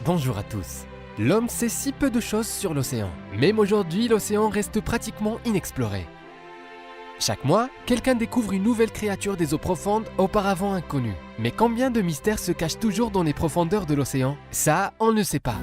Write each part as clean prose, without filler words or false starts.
Bonjour à tous. L'homme sait si peu de choses sur l'océan. Même aujourd'hui, l'océan reste pratiquement inexploré. Chaque mois, quelqu'un découvre une nouvelle créature des eaux profondes auparavant inconnue. Mais combien de mystères se cachent toujours dans les profondeurs de l'océan? Ça, on ne sait pas.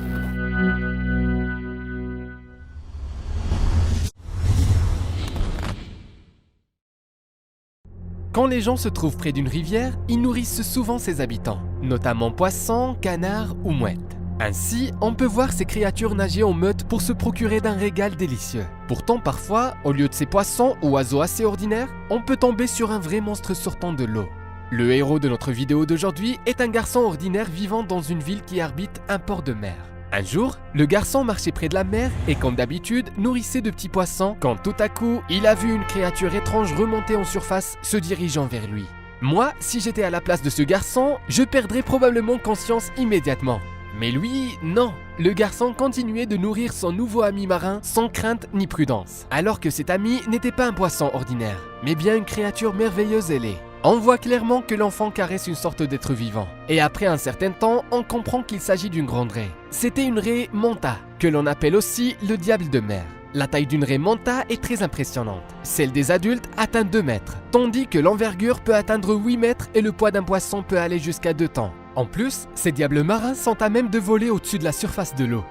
Quand les gens se trouvent près d'une rivière, ils nourrissent souvent ses habitants, notamment poissons, canards ou mouettes. Ainsi, on peut voir ces créatures nager en meute pour se procurer d'un régal délicieux. Pourtant, parfois, au lieu de ces poissons ou oiseaux assez ordinaires, on peut tomber sur un vrai monstre sortant de l'eau. Le héros de notre vidéo d'aujourd'hui est un garçon ordinaire vivant dans une ville qui arbite un port de mer. Un jour, le garçon marchait près de la mer et comme d'habitude, nourrissait de petits poissons quand tout à coup, il a vu une créature étrange remonter en surface, se dirigeant vers lui. Moi, si j'étais à la place de ce garçon, je perdrais probablement conscience immédiatement. Mais lui, non. Le garçon continuait de nourrir son nouveau ami marin sans crainte ni prudence. Alors que cet ami n'était pas un poisson ordinaire, mais bien une créature merveilleuse ailée. On voit clairement que l'enfant caresse une sorte d'être vivant. Et après un certain temps, on comprend qu'il s'agit d'une grande raie. C'était une raie manta, que l'on appelle aussi le diable de mer. La taille d'une raie manta est très impressionnante. Celle des adultes atteint 2 mètres, tandis que l'envergure peut atteindre 8 mètres et le poids d'un poisson peut aller jusqu'à 2 tonnes. En plus, ces diables marins sont à même de voler au-dessus de la surface de l'eau.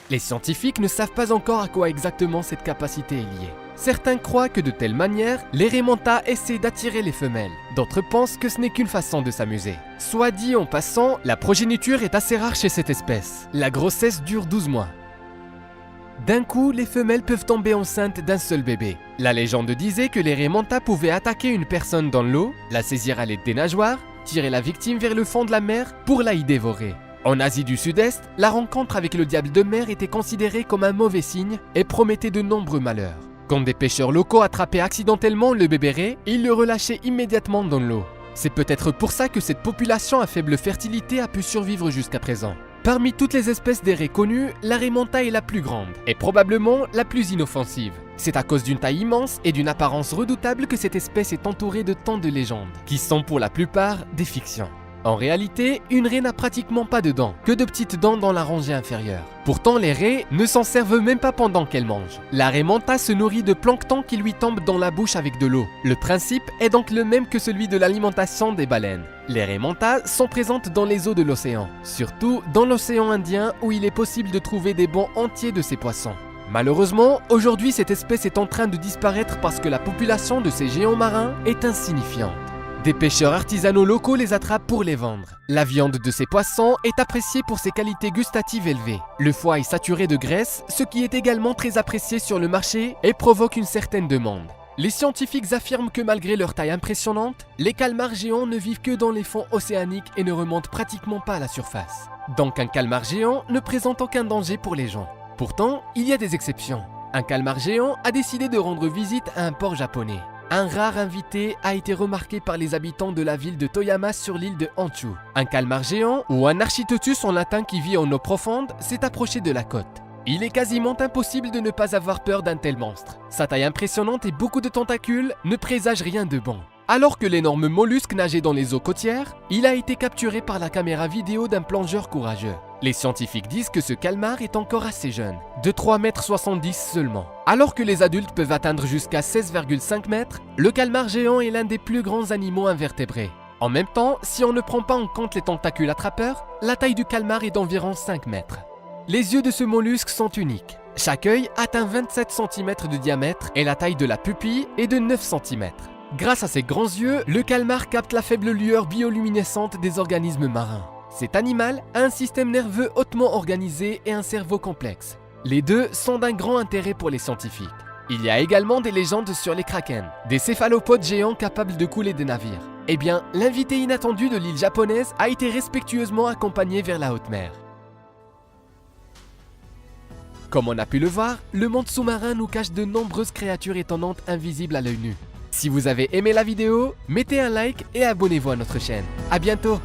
Les scientifiques ne savent pas encore à quoi exactement cette capacité est liée. Certains croient que de telle manière, les raies manta essaient d'attirer les femelles. D'autres pensent que ce n'est qu'une façon de s'amuser. Soit dit en passant, la progéniture est assez rare chez cette espèce. La grossesse dure 12 mois. D'un coup, les femelles peuvent tomber enceintes d'un seul bébé. La légende disait que les raies manta pouvaient attaquer une personne dans l'eau, la saisir à l'aide des nageoires, tirer la victime vers le fond de la mer pour la y dévorer. En Asie du Sud-Est, la rencontre avec le diable de mer était considérée comme un mauvais signe et promettait de nombreux malheurs. Quand des pêcheurs locaux attrapaient accidentellement le bébé raie, ils le relâchaient immédiatement dans l'eau. C'est peut-être pour ça que cette population à faible fertilité a pu survivre jusqu'à présent. Parmi toutes les espèces des raies connues, la raie manta est la plus grande et probablement la plus inoffensive. C'est à cause d'une taille immense et d'une apparence redoutable que cette espèce est entourée de tant de légendes, qui sont pour la plupart des fictions. En réalité, une raie n'a pratiquement pas de dents, que de petites dents dans la rangée inférieure. Pourtant, les raies ne s'en servent même pas pendant qu'elles mangent. La raie manta se nourrit de plancton qui lui tombe dans la bouche avec de l'eau. Le principe est donc le même que celui de l'alimentation des baleines. Les raies manta sont présentes dans les eaux de l'océan, surtout dans l'océan Indien où il est possible de trouver des bancs entiers de ces poissons. Malheureusement, aujourd'hui cette espèce est en train de disparaître parce que la population de ces géants marins est insignifiante. Des pêcheurs artisanaux locaux les attrapent pour les vendre. La viande de ces poissons est appréciée pour ses qualités gustatives élevées. Le foie est saturé de graisse, ce qui est également très apprécié sur le marché et provoque une certaine demande. Les scientifiques affirment que malgré leur taille impressionnante, les calmars géants ne vivent que dans les fonds océaniques et ne remontent pratiquement pas à la surface. Donc un calmar géant ne présente aucun danger pour les gens. Pourtant, il y a des exceptions. Un calmar géant a décidé de rendre visite à un port japonais. Un rare invité a été remarqué par les habitants de la ville de Toyama sur l'île de Honshu. Un calmar géant, ou un architeuthus en latin qui vit en eau profonde, s'est approché de la côte. Il est quasiment impossible de ne pas avoir peur d'un tel monstre. Sa taille impressionnante et beaucoup de tentacules ne présagent rien de bon. Alors que l'énorme mollusque nageait dans les eaux côtières, il a été capturé par la caméra vidéo d'un plongeur courageux. Les scientifiques disent que ce calmar est encore assez jeune, de 3,70 m seulement. Alors que les adultes peuvent atteindre jusqu'à 16,5 m, le calmar géant est l'un des plus grands animaux invertébrés. En même temps, si on ne prend pas en compte les tentacules attrapeurs, la taille du calmar est d'environ 5 mètres. Les yeux de ce mollusque sont uniques. Chaque œil atteint 27 cm de diamètre et la taille de la pupille est de 9 cm. Grâce à ses grands yeux, le calmar capte la faible lueur bioluminescente des organismes marins. Cet animal a un système nerveux hautement organisé et un cerveau complexe. Les deux sont d'un grand intérêt pour les scientifiques. Il y a également des légendes sur les krakens, des céphalopodes géants capables de couler des navires. Eh bien, l'invité inattendu de l'île japonaise a été respectueusement accompagné vers la haute mer. Comme on a pu le voir, le monde sous-marin nous cache de nombreuses créatures étonnantes invisibles à l'œil nu. Si vous avez aimé la vidéo, mettez un like et abonnez-vous à notre chaîne. À bientôt!